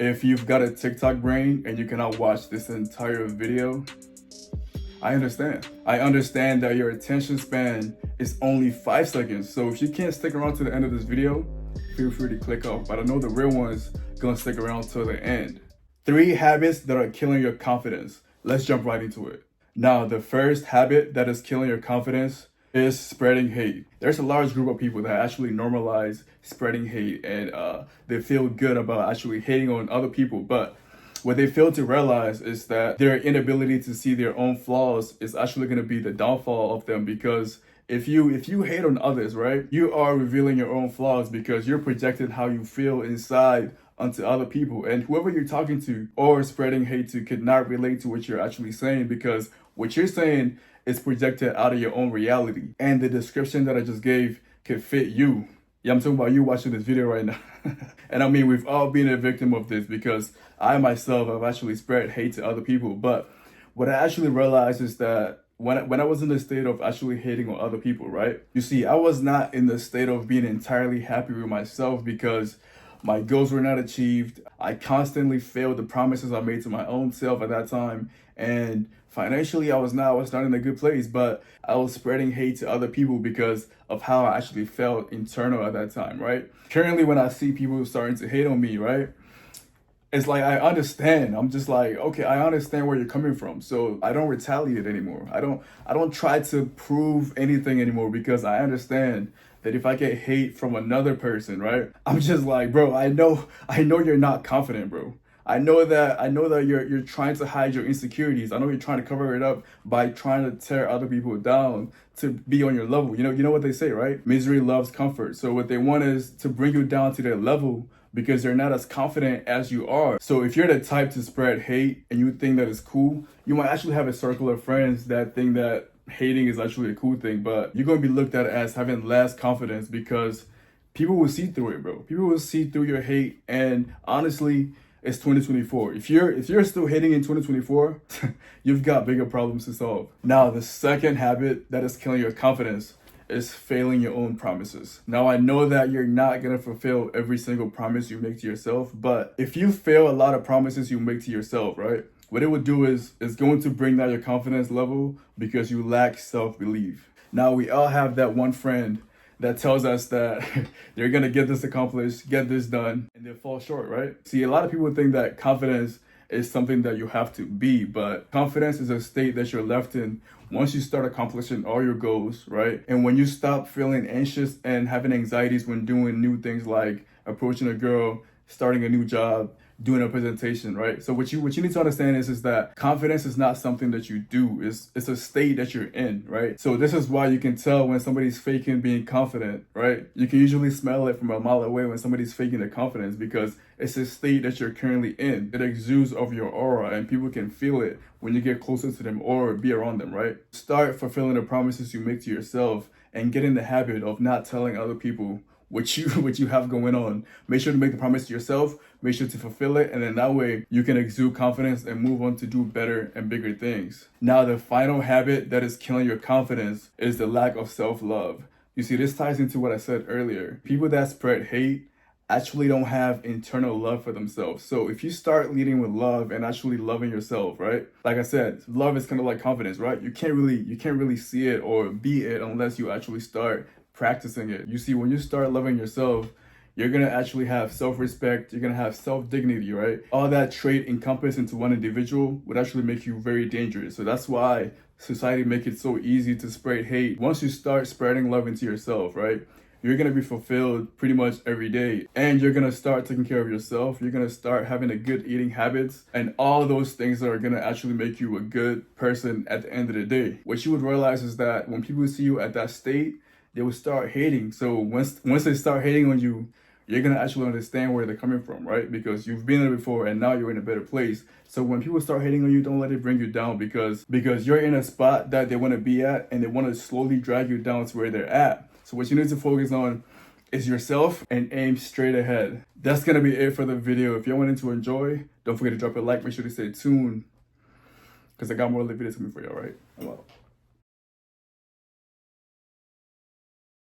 If you've got a TikTok brain and you cannot watch this entire video, I understand. I understand that your attention span is only 5 seconds. So if you can't stick around to the end of this video, feel free to click off. But I know the real ones gonna stick around till the end. 3 habits that are killing your confidence. Let's jump right into it. Now, the first habit that is killing your confidence is spreading hate. There's a large group of people that actually normalize spreading hate, and they feel good about actually hating on other people. But what they fail to realize is that their inability to see their own flaws is actually going to be the downfall of them, because if you hate on others, right, you are revealing your own flaws because you're projecting how you feel inside onto other people, and whoever you're talking to or spreading hate to could not relate to what you're actually saying, because what you're saying is projected out of your own reality, and the description that I just gave could fit you. Yeah, I'm talking about you watching this video right now. And I mean, we've all been a victim of this, because I myself have actually spread hate to other people. But what I actually realized is that when I was in the state of actually hating on other people, right? You see, I was not in the state of being entirely happy with myself, because my goals were not achieved. I constantly failed the promises I made to my own self at that time. And financially, I was not in a good place, but I was spreading hate to other people because of how I actually felt internal at that time, right? Currently, when I see people starting to hate on me, right, it's like I understand. I'm just like, okay, I understand where you're coming from. So I don't retaliate anymore. I don't try to prove anything anymore, because I understand that if I get hate from another person, right, I'm just like, bro, I know you're not confident, bro. I know that you're trying to hide your insecurities. I know you're trying to cover it up by trying to tear other people down to be on your level. You know what they say, right? Misery loves comfort. So what they want is to bring you down to their level, because they're not as confident as you are. So if you're the type to spread hate and you think that is cool, you might actually have a circle of friends that think that hating is actually a cool thing, but you're going to be looked at as having less confidence, because people will see through it, bro. People will see through your hate. And honestly, it's 2024. If you're still hating in 2024, you've got bigger problems to solve. Now, the second habit that is killing your confidence is failing your own promises. Now, I know that you're not gonna fulfill every single promise you make to yourself, but if you fail a lot of promises you make to yourself, right, what it would do is going to bring down your confidence level, because you lack self-belief. Now, we all have that one friend that tells us that they're gonna get this accomplished, get this done, and they fall short, right? See, a lot of people think that confidence is something that you have to be, but confidence is a state that you're left in once you start accomplishing all your goals, right? And when you stop feeling anxious and having anxieties when doing new things like approaching a girl, starting a new job, doing a presentation, right? So what you need to understand is that confidence is not something that you do. It's a state that you're in, right? So this is why you can tell when somebody's faking being confident, right? You can usually smell it from a mile away when somebody's faking their confidence, because it's a state that you're currently in. It exudes of your aura, and people can feel it when you get closer to them or be around them, right? Start fulfilling the promises you make to yourself, and get in the habit of not telling other people what you have going on. Make sure to make the promise to yourself, make sure to fulfill it, and then that way you can exude confidence and move on to do better and bigger things. Now, the final habit that is killing your confidence is the lack of self-love. You see, this ties into what I said earlier. People that spread hate actually don't have internal love for themselves. So if you start leading with love and actually loving yourself, right? Like I said, love is kind of like confidence, right? You can't really see it or be it unless you actually start practicing it. You see, when you start loving yourself, you're gonna actually have self-respect, you're gonna have self-dignity, right? All that trait encompassed into one individual would actually make you very dangerous. So that's why society make it so easy to spread hate. Once you start spreading love into yourself, right, you're gonna be fulfilled pretty much every day. And you're gonna start taking care of yourself. You're gonna start having a good eating habits. And all those things are gonna actually make you a good person at the end of the day. What you would realize is that when people see you at that state, they will start hating. So once they start hating on you, you're gonna actually understand where they're coming from, right? Because you've been there before and now you're in a better place. So when people start hating on you, don't let it bring you down, because you're in a spot that they want to be at, and they want to slowly drag you down to where they're at. So what you need to focus on is yourself and aim straight ahead. That's gonna be it for the video. If you wanted to enjoy, don't forget to drop a like. Make sure to stay tuned, because I got more videos coming for you, all right? I'm out.